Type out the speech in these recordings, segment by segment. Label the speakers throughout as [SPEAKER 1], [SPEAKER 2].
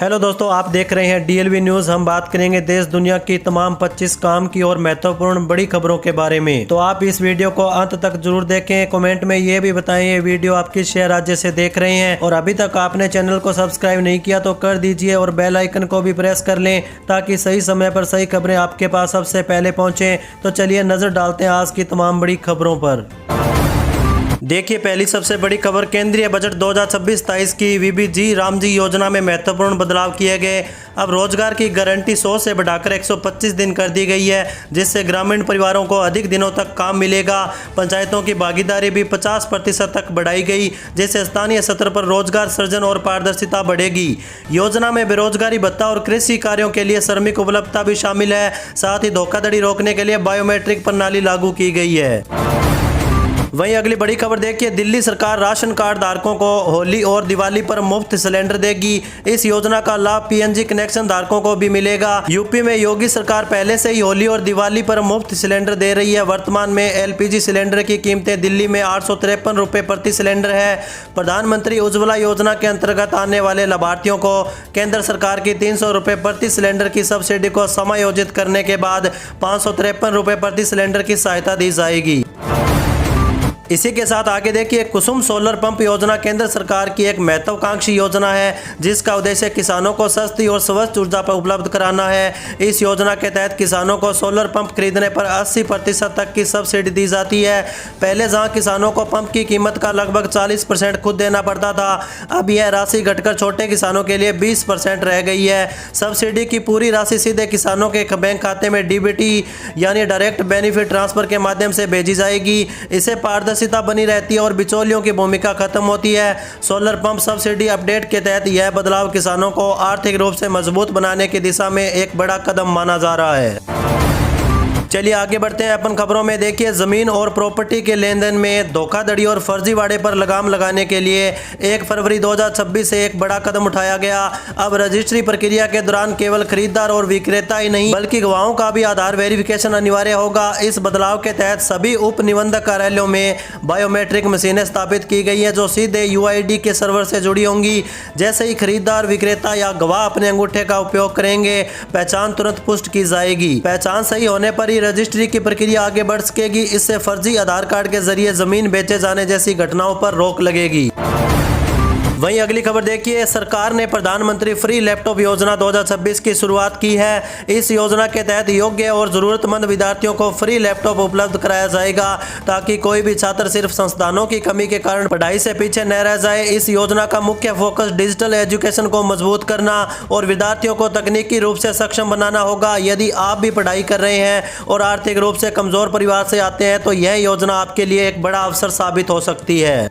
[SPEAKER 1] Hello दोस्तों, आप देख रहे हैं डीएलवी न्यूज़। हम बात करेंगे देश दुनिया की तमाम 25 काम की और महत्वपूर्ण बड़ी खबरों के बारे में। तो आप इस वीडियो को अंत तक जरूर देखें। कमेंट में ये भी बताएं ये वीडियो आप किस शहर राज्य से देख रहे हैं, और अभी तक आपने चैनल को सब्सक्राइब नहीं किया तो कर दीजिए और बेल आइकन को भी प्रेस कर लें ताकि सही समय पर सही खबरें आपके पास सबसे पहले पहुँचें। तो चलिए नजर डालते हैं आज की तमाम बड़ी खबरों पर। देखिए, पहली सबसे बड़ी खबर, केंद्रीय बजट 2026-27 की वीबीजी रामजी योजना में महत्वपूर्ण बदलाव किए गए। अब रोजगार की गारंटी 100 से बढ़ाकर 125 दिन कर दी गई है, जिससे ग्रामीण परिवारों को अधिक दिनों तक काम मिलेगा। पंचायतों की भागीदारी भी 50% तक बढ़ाई गई, जिससे स्थानीय स्तर पर रोजगार सृजन और पारदर्शिता बढ़ेगी। योजना में बेरोजगारी भत्ता और कृषि कार्यों के लिए श्रमिक उपलब्धता भी शामिल है। साथ ही धोखाधड़ी रोकने के लिए बायोमेट्रिक प्रणाली लागू की गई है। वहीं अगली बड़ी खबर देखिए, दिल्ली सरकार राशन कार्ड धारकों को होली और दिवाली पर मुफ्त सिलेंडर देगी। इस योजना का लाभ पीएनजी कनेक्शन धारकों को भी मिलेगा। यूपी में योगी सरकार पहले से ही होली और दिवाली पर मुफ्त सिलेंडर दे रही है। वर्तमान में एलपीजी सिलेंडर की कीमतें दिल्ली में 853 रुपये प्रति सिलेंडर है। प्रधानमंत्री उज्ज्वला योजना के अंतर्गत आने वाले लाभार्थियों को केंद्र सरकार की 300 रुपये प्रति सिलेंडर की सब्सिडी को समायोजित करने के बाद 553 रुपये प्रति सिलेंडर की सहायता दी जाएगी। इसी के साथ आगे देखिए, कुसुम सोलर पंप योजना केंद्र सरकार की एक महत्वाकांक्षी योजना है, जिसका उद्देश्य किसानों को सस्ती और स्वच्छ ऊर्जा पर उपलब्ध कराना है। इस योजना के तहत किसानों को सोलर पंप खरीदने पर 80% तक की सब्सिडी दी जाती है। पहले जहां किसानों को पंप की कीमत का लगभग 40% खुद देना पड़ता था, अब यह राशि घटकर छोटे किसानों के लिए 20% रह गई है। सब्सिडी की पूरी राशि सीधे किसानों के बैंक खाते में डीबीटी यानी डायरेक्ट बेनिफिट ट्रांसफर के माध्यम से भेजी जाएगी। इसे पारदर्शिता बनी रहती है और बिचौलियों की भूमिका खत्म होती है। सोलर पंप सब्सिडी अपडेट के तहत यह बदलाव किसानों को आर्थिक रूप से मजबूत बनाने की दिशा में एक बड़ा कदम माना जा रहा है। चलिए आगे बढ़ते हैं अपन खबरों में। देखिए, जमीन और प्रॉपर्टी के लेन देन में धोखाधड़ी और फर्जीवाड़े पर लगाम लगाने के लिए 1 फरवरी 2026 से एक बड़ा कदम उठाया गया। अब रजिस्ट्री प्रक्रिया के दौरान केवल खरीदार और विक्रेता ही नहीं बल्कि गवाहों का भी आधार वेरिफिकेशन अनिवार्य होगा। इस बदलाव के तहत सभी उप निबंधक कार्यालयों में बायोमेट्रिक मशीनें स्थापित की गई है, जो सीधे यूआईडी के सर्वर से जुड़ी होंगी। जैसे ही खरीदार, विक्रेता या गवाह अपने अंगूठे का उपयोग करेंगे, पहचान तुरंत पुष्ट की जाएगी। पहचान सही होने पर ही रजिस्ट्री की प्रक्रिया आगे बढ़ सकेगी। इससे फर्जी आधार कार्ड के जरिए जमीन बेचे जाने जैसी घटनाओं पर रोक लगेगी। वहीं अगली खबर देखिए, सरकार ने प्रधानमंत्री फ्री लैपटॉप योजना 2026 की शुरुआत की है। इस योजना के तहत योग्य और जरूरतमंद विद्यार्थियों को फ्री लैपटॉप उपलब्ध कराया जाएगा, ताकि कोई भी छात्र सिर्फ संसाधनों की कमी के कारण पढ़ाई से पीछे न रह जाए। इस योजना का मुख्य फोकस डिजिटल एजुकेशन को मजबूत करना और विद्यार्थियों को तकनीकी रूप से सक्षम बनाना होगा। यदि आप भी पढ़ाई कर रहे हैं और आर्थिक रूप से कमजोर परिवार से आते हैं तो यह योजना आपके लिए एक बड़ा अवसर साबित हो सकती है।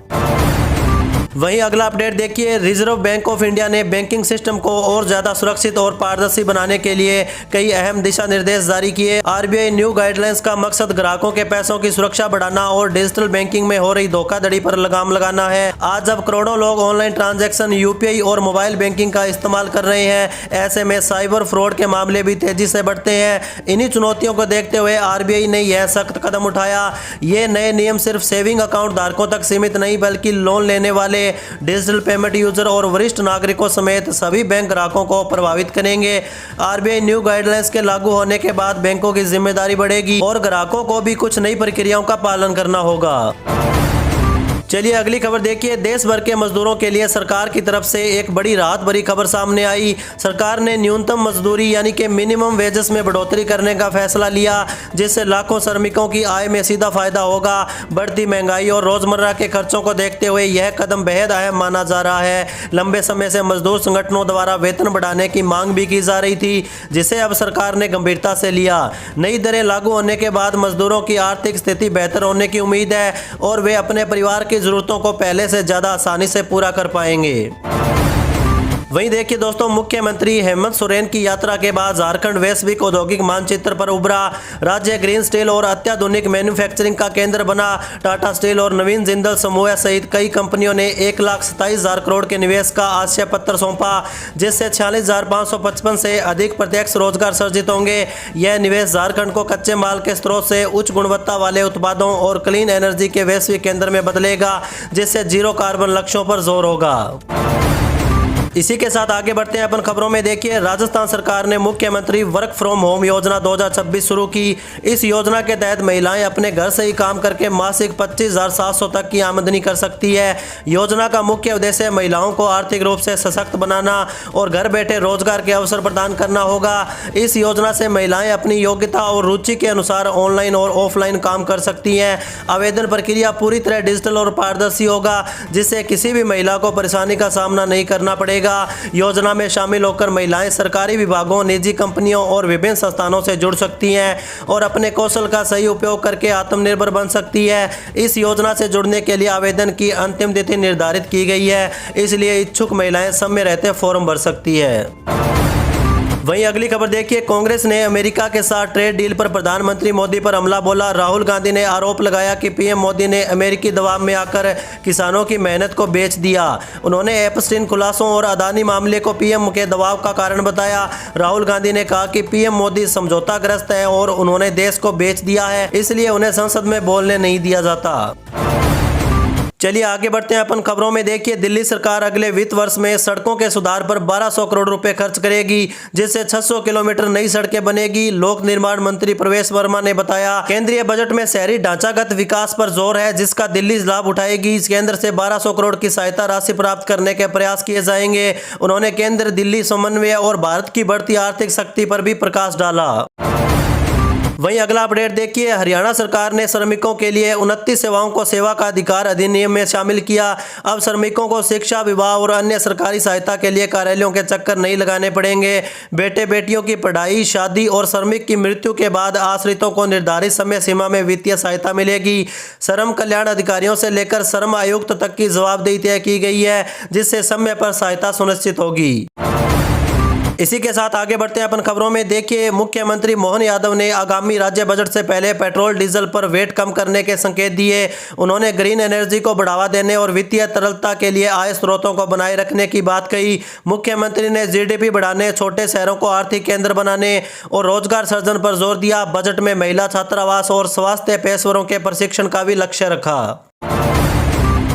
[SPEAKER 1] वहीं अगला अपडेट देखिए, रिजर्व बैंक ऑफ इंडिया ने बैंकिंग सिस्टम को और ज्यादा सुरक्षित और पारदर्शी बनाने के लिए कई अहम दिशा निर्देश जारी किए। आरबीआई न्यू गाइडलाइंस का मकसद ग्राहकों के पैसों की सुरक्षा बढ़ाना और डिजिटल बैंकिंग में हो रही धोखाधड़ी पर लगाम लगाना है। आज जब करोड़ों लोग ऑनलाइन ट्रांजैक्शन, यूपीआई और मोबाइल बैंकिंग का इस्तेमाल कर रहे हैं, ऐसे में साइबर फ्रॉड के मामले भी तेजी से बढ़ते हैं। इन्हीं चुनौतियों को देखते हुए आरबीआई ने यह सख्त कदम उठाया। ये नए नियम सिर्फ सेविंग अकाउंट धारकों तक सीमित नहीं बल्कि लोन लेने वाले, डिजिटल पेमेंट यूजर और वरिष्ठ नागरिकों समेत सभी बैंक ग्राहकों को प्रभावित करेंगे। आरबीआई न्यू गाइडलाइंस के लागू होने के बाद बैंकों की जिम्मेदारी बढ़ेगी और ग्राहकों को भी कुछ नई प्रक्रियाओं का पालन करना होगा। चलिए अगली खबर देखिए, देश भर के मजदूरों के लिए सरकार की तरफ से एक बड़ी राहत भरी खबर सामने आई। सरकार ने न्यूनतम मजदूरी यानी कि मिनिमम वेजेस में बढ़ोतरी करने का फैसला लिया, जिससे लाखों श्रमिकों की आय में सीधा फायदा होगा। बढ़ती महंगाई और रोजमर्रा के खर्चों को देखते हुए यह कदम बेहद अहम माना जा रहा है। लंबे समय से मजदूर संगठनों द्वारा वेतन बढ़ाने की मांग भी की जा रही थी, जिसे अब सरकार ने गंभीरता से लिया। नई दरें लागू होने के बाद मजदूरों की आर्थिक स्थिति बेहतर होने की उम्मीद है और वे अपने परिवार की जरूरतों को पहले से ज्यादा आसानी से पूरा कर पाएंगे। वहीं देखिए दोस्तों, मुख्यमंत्री हेमंत सोरेन की यात्रा के बाद झारखंड वैश्विक औद्योगिक मानचित्र पर उभरा। राज्य ग्रीन स्टील और अत्याधुनिक मैन्युफैक्चरिंग का केंद्र बना। टाटा स्टील और नवीन जिंदल समूह सहित कई कंपनियों ने 1,27,000 करोड़ के निवेश का आशय पत्र सौंपा, जिससे 46,555 से अधिक प्रत्यक्ष रोजगार सर्जित होंगे। यह निवेश झारखंड को कच्चे माल के स्रोत से उच्च गुणवत्ता वाले उत्पादों और क्लीन एनर्जी के वैश्विक केंद्र में बदलेगा, जिससे जीरो कार्बन लक्ष्यों पर जोर होगा। इसी के साथ आगे बढ़ते हैं अपन खबरों में। देखिए, राजस्थान सरकार ने मुख्यमंत्री वर्क फ्रॉम होम योजना 2026 शुरू की। इस योजना के तहत महिलाएं अपने घर से ही काम करके मासिक 25,700 तक की आमदनी कर सकती है। योजना का मुख्य उद्देश्य महिलाओं को आर्थिक रूप से सशक्त बनाना और घर बैठे रोजगार के अवसर प्रदान करना होगा। इस योजना से महिलाएं अपनी योग्यता और रुचि के अनुसार ऑनलाइन और ऑफलाइन काम कर सकती हैं। आवेदन प्रक्रिया पूरी तरह डिजिटल और पारदर्शी होगा, जिससे किसी भी महिला को परेशानी का सामना नहीं करना पड़ेगा। योजना में शामिल होकर महिलाएं सरकारी विभागों, निजी कंपनियों और विभिन्न संस्थानों से जुड़ सकती हैं और अपने कौशल का सही उपयोग करके आत्मनिर्भर बन सकती है। इस योजना से जुड़ने के लिए आवेदन की अंतिम तिथि निर्धारित की गई है, इसलिए इच्छुक महिलाएं समय रहते फॉर्म भर सकती है। वहीं अगली खबर देखिए, कांग्रेस ने अमेरिका के साथ ट्रेड डील पर प्रधानमंत्री मोदी पर हमला बोला। राहुल गांधी ने आरोप लगाया कि पीएम मोदी ने अमेरिकी दबाव में आकर किसानों की मेहनत को बेच दिया। उन्होंने एप्स्टीन खुलासों और अदानी मामले को पीएम के दबाव का कारण बताया। राहुल गांधी ने कहा कि पीएम मोदी समझौताग्रस्त है और उन्होंने देश को बेच दिया है, इसलिए उन्हें संसद में बोलने नहीं दिया जाता। चलिए आगे बढ़ते हैं अपन खबरों में। देखिए, दिल्ली सरकार अगले वित्त वर्ष में सड़कों के सुधार पर 1200 करोड़ रुपए खर्च करेगी, जिससे 600 किलोमीटर नई सड़कें बनेगी। लोक निर्माण मंत्री प्रवेश वर्मा ने बताया, केंद्रीय बजट में शहरी ढांचागत विकास पर जोर है, जिसका दिल्ली लाभ उठाएगी। केंद्र से 1200 करोड़ की सहायता राशि प्राप्त करने के प्रयास किए जाएंगे। उन्होंने केंद्र दिल्ली समन्वय और भारत की बढ़ती आर्थिक शक्ति पर भी प्रकाश डाला। वहीं अगला अपडेट देखिए, हरियाणा सरकार ने श्रमिकों के लिए 29 सेवाओं को सेवा का अधिकार अधिनियम में शामिल किया। अब श्रमिकों को शिक्षा, विवाह और अन्य सरकारी सहायता के लिए कार्यालयों के चक्कर नहीं लगाने पड़ेंगे। बेटे बेटियों की पढ़ाई, शादी और श्रमिक की मृत्यु के बाद आश्रितों को निर्धारित समय सीमा में वित्तीय सहायता मिलेगी। श्रम कल्याण अधिकारियों से लेकर श्रम आयुक्त तक की जवाबदेही तय की गई है, जिससे समय पर सहायता सुनिश्चित होगी। इसी के साथ आगे बढ़ते हैं अपन खबरों में। देखिए, मुख्यमंत्री मोहन यादव ने आगामी राज्य बजट से पहले पेट्रोल डीजल पर वेट कम करने के संकेत दिए। उन्होंने ग्रीन एनर्जी को बढ़ावा देने और वित्तीय तरलता के लिए आय स्रोतों को बनाए रखने की बात कही। मुख्यमंत्री ने जीडीपी बढ़ाने, छोटे शहरों को आर्थिक केंद्र बनाने और रोजगार सृजन पर जोर दिया। बजट में महिला छात्रावास और स्वास्थ्य पेशेवरों के प्रशिक्षण का भी लक्ष्य रखा।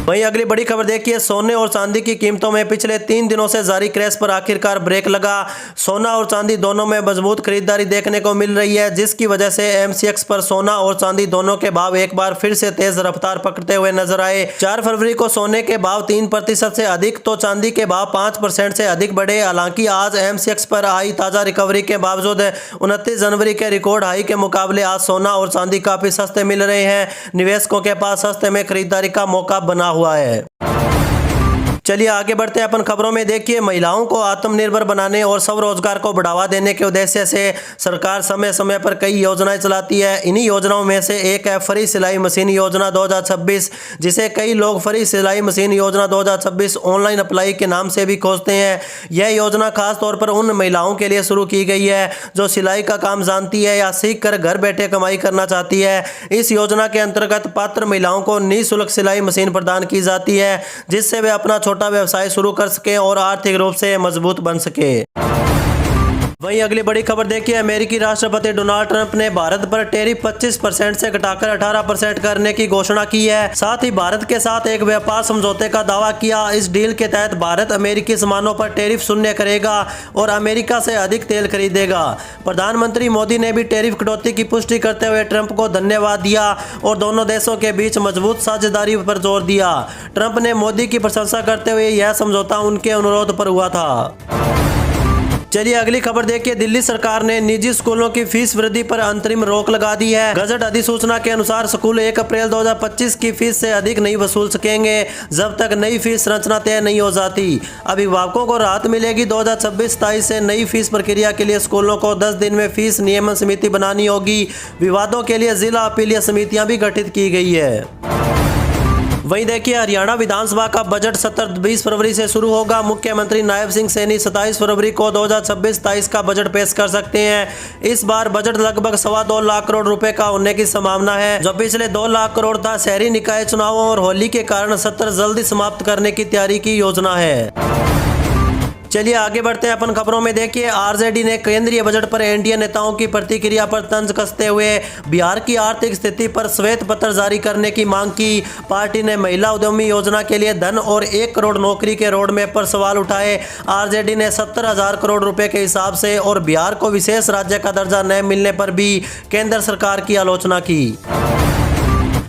[SPEAKER 1] वहीं अगली बड़ी खबर देखिए, सोने और चांदी की कीमतों में पिछले 3 दिनों से जारी क्रैश पर आखिरकार ब्रेक लगा। सोना और चांदी दोनों में मजबूत खरीदारी देखने को मिल रही है, जिसकी वजह से एमसीएक्स पर सोना और चांदी दोनों के भाव एक बार फिर से तेज रफ्तार पकड़ते हुए नजर आए। 4 फरवरी को सोने के भाव 3% से अधिक तो चांदी के भाव 5% से अधिक बढ़े। हालांकि आज एमसीएक्स पर आई ताजा रिकवरी के बावजूद 29 जनवरी के रिकॉर्ड हाई के मुकाबले आज सोना और चांदी काफी सस्ते मिल रहे हैं। निवेशकों के पास सस्ते में खरीदारी का मौका बना हुआ है। चलिए आगे बढ़ते हैं अपन खबरों में। देखिए, महिलाओं को आत्मनिर्भर बनाने और स्वरोजगार को बढ़ावा देने के उद्देश्य से सरकार समय समय पर कई योजनाएं चलाती है। इन्हीं योजनाओं में से एक है फ्री सिलाई मशीन योजना 2026, जिसे कई लोग फ्री सिलाई मशीन योजना 2026 ऑनलाइन अप्लाई के नाम से भी खोजते हैं। यह योजना खास तौर पर उन महिलाओं के लिए शुरू की गई है जो सिलाई का काम जानती है या सीख कर घर बैठे कमाई करना चाहती है। इस योजना के अंतर्गत पात्र महिलाओं को निःशुल्क सिलाई मशीन प्रदान की जाती है, जिससे वे अपना छोटा व्यवसाय शुरू कर सके और आर्थिक रूप से मजबूत बन सके। वहीं अगली बड़ी खबर देखिए, अमेरिकी राष्ट्रपति डोनाल्ड ट्रंप ने भारत पर टैरिफ 25% से घटाकर 18% करने की घोषणा की है। साथ ही भारत के साथ एक व्यापार समझौते का दावा किया। इस डील के तहत भारत अमेरिकी सामानों पर टैरिफ शून्य करेगा और अमेरिका से अधिक तेल खरीदेगा। प्रधानमंत्री मोदी ने भी टैरिफ कटौती की पुष्टि करते हुए ट्रंप को धन्यवाद दिया और दोनों देशों के बीच मजबूत साझेदारी पर जोर दिया। ट्रंप ने मोदी की प्रशंसा करते हुए यह समझौता उनके अनुरोध पर हुआ था। चलिए अगली खबर देखिए, दिल्ली सरकार ने निजी स्कूलों की फीस वृद्धि पर अंतरिम रोक लगा दी है। गजट अधिसूचना के अनुसार स्कूल 1 अप्रैल 2025 की फीस से अधिक नहीं वसूल सकेंगे जब तक नई फीस संरचना तय नहीं हो जाती। अभिभावकों को राहत मिलेगी। 2026-27 से नई फीस प्रक्रिया के लिए स्कूलों को 10 दिन में फीस नियमन समिति बनानी होगी। विवादों के लिए जिला अपीलीय समितियां भी गठित की गई है। वहीं देखिए, हरियाणा विधानसभा का बजट सत्र 20 फरवरी से शुरू होगा। मुख्यमंत्री नायब सिंह सैनी 27 फरवरी को 2026-27 का बजट पेश कर सकते हैं। इस बार बजट लगभग 2.25 लाख करोड़ रुपए का होने की संभावना है, जो पिछले 2 लाख करोड़ था। शहरी निकाय चुनावों और होली के कारण सत्र जल्दी समाप्त करने की तैयारी की योजना है। चलिए आगे बढ़ते हैं अपन खबरों में। देखिए, आरजेडी ने केंद्रीय बजट पर एनडीए नेताओं की प्रतिक्रिया पर तंज कसते हुए बिहार की आर्थिक स्थिति पर श्वेत पत्र जारी करने की मांग की। पार्टी ने महिला उद्यमी योजना के लिए धन और 1 करोड़ नौकरी के रोड मैप पर सवाल उठाए। आरजेडी ने 70,000 करोड़ रुपए के हिसाब से और बिहार को विशेष राज्य का दर्जा न मिलने पर भी केंद्र सरकार की आलोचना की।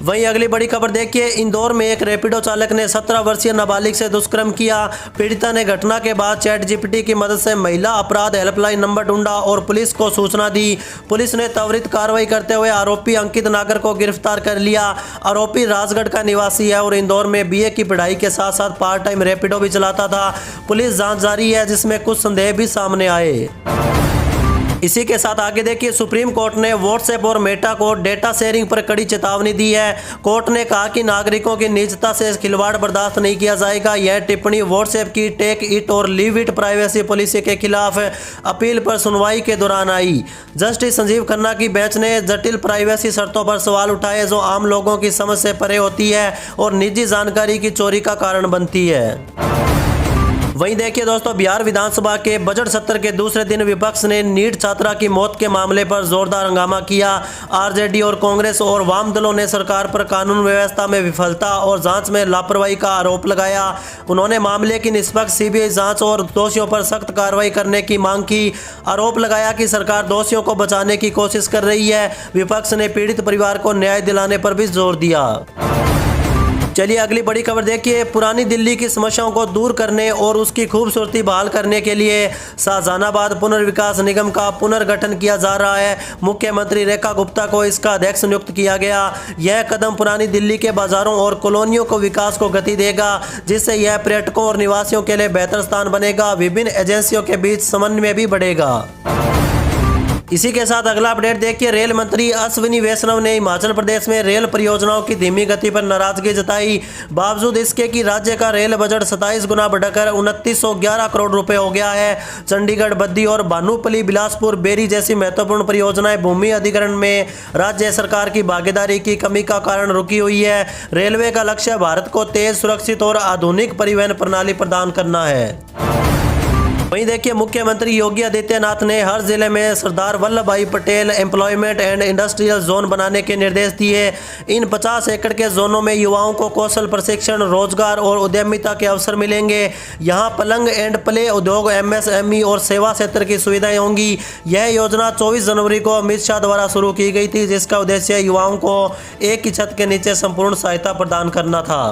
[SPEAKER 1] वहीं अगली बड़ी खबर देखिए, इंदौर में एक रैपिडो चालक ने 17 वर्षीय नाबालिग से दुष्कर्म किया। पीड़िता ने घटना के बाद चैट जीपीटी की मदद से महिला अपराध हेल्पलाइन नंबर ढूंढा और पुलिस को सूचना दी। पुलिस ने त्वरित कार्रवाई करते हुए आरोपी अंकित नागर को गिरफ्तार कर लिया। आरोपी राजगढ़ का निवासी है और इंदौर में बीए की पढ़ाई के साथ साथ पार्ट टाइम रैपिडो भी चलाता था। पुलिस जाँच जारी है, जिसमें कुछ संदेह भी सामने आए। इसी के साथ आगे देखिए, सुप्रीम कोर्ट ने व्हाट्सएप और मेटा को डेटा शेयरिंग पर कड़ी चेतावनी दी है। कोर्ट ने कहा कि नागरिकों की निजता से खिलवाड़ बर्दाश्त नहीं किया जाएगा। यह टिप्पणी व्हाट्सएप की टेक इट और लीव इट प्राइवेसी पॉलिसी के खिलाफ अपील पर सुनवाई के दौरान आई। जस्टिस संजीव खन्ना की बेंच ने जटिल प्राइवेसी शर्तों पर सवाल उठाए, जो आम लोगों की समझ से परे होती है और निजी जानकारी की चोरी का कारण बनती है। वहीं देखिए दोस्तों, बिहार विधानसभा के बजट सत्र के दूसरे दिन विपक्ष ने नीट छात्रा की मौत के मामले पर जोरदार हंगामा किया। आरजेडी और कांग्रेस और वाम दलों ने सरकार पर कानून व्यवस्था में विफलता और जांच में लापरवाही का आरोप लगाया। उन्होंने मामले की निष्पक्ष सीबीआई जांच और दोषियों पर सख्त कार्रवाई करने की मांग की। आरोप लगाया कि सरकार दोषियों को बचाने की कोशिश कर रही है। विपक्ष ने पीड़ित परिवार को न्याय दिलाने पर भी जोर दिया। चलिए अगली बड़ी खबर देखिए, पुरानी दिल्ली की समस्याओं को दूर करने और उसकी खूबसूरती बहाल करने के लिए शाहजहानाबाद पुनर्विकास निगम का पुनर्गठन किया जा रहा है। मुख्यमंत्री रेखा गुप्ता को इसका अध्यक्ष नियुक्त किया गया। यह कदम पुरानी दिल्ली के बाजारों और कॉलोनियों को विकास को गति देगा, जिससे यह पर्यटकों और निवासियों के लिए बेहतर स्थान बनेगा। विभिन्न एजेंसियों के बीच समन्वय भी बढ़ेगा। इसी के साथ अगला अपडेट देखिए, रेल मंत्री अश्विनी वैष्णव ने हिमाचल प्रदेश में रेल परियोजनाओं की धीमी गति पर नाराजगी जताई। बावजूद इसके कि राज्य का रेल बजट 27 गुना बढ़कर 2911 करोड़ रुपए हो गया है। चंडीगढ़, बद्दी और भानुपल्ली, बिलासपुर, बेरी जैसी महत्वपूर्ण परियोजनाएं भूमि अधिग्रहण में राज्य सरकार की भागीदारी की कमी का कारण रुकी हुई है। रेलवे का लक्ष्य भारत को तेज, सुरक्षित और आधुनिक परिवहन प्रणाली प्रदान करना है। वहीं देखिए, मुख्यमंत्री योगी आदित्यनाथ ने हर जिले में सरदार वल्लभ भाई Patel employment and industrial zone बनाने के निर्देश दिए। इन 50 एकड़ के जोनों में युवाओं को कौशल प्रशिक्षण, रोजगार और उद्यमिता के अवसर मिलेंगे। यहां पलंग एंड प्ले उद्योग, एमएसएमई और सेवा क्षेत्र की सुविधाएं होंगी। यह योजना 24 जनवरी को अमित शाह द्वारा शुरू की गई थी, जिसका उद्देश्य युवाओं को एक ही छत के नीचे संपूर्ण सहायता प्रदान करना था।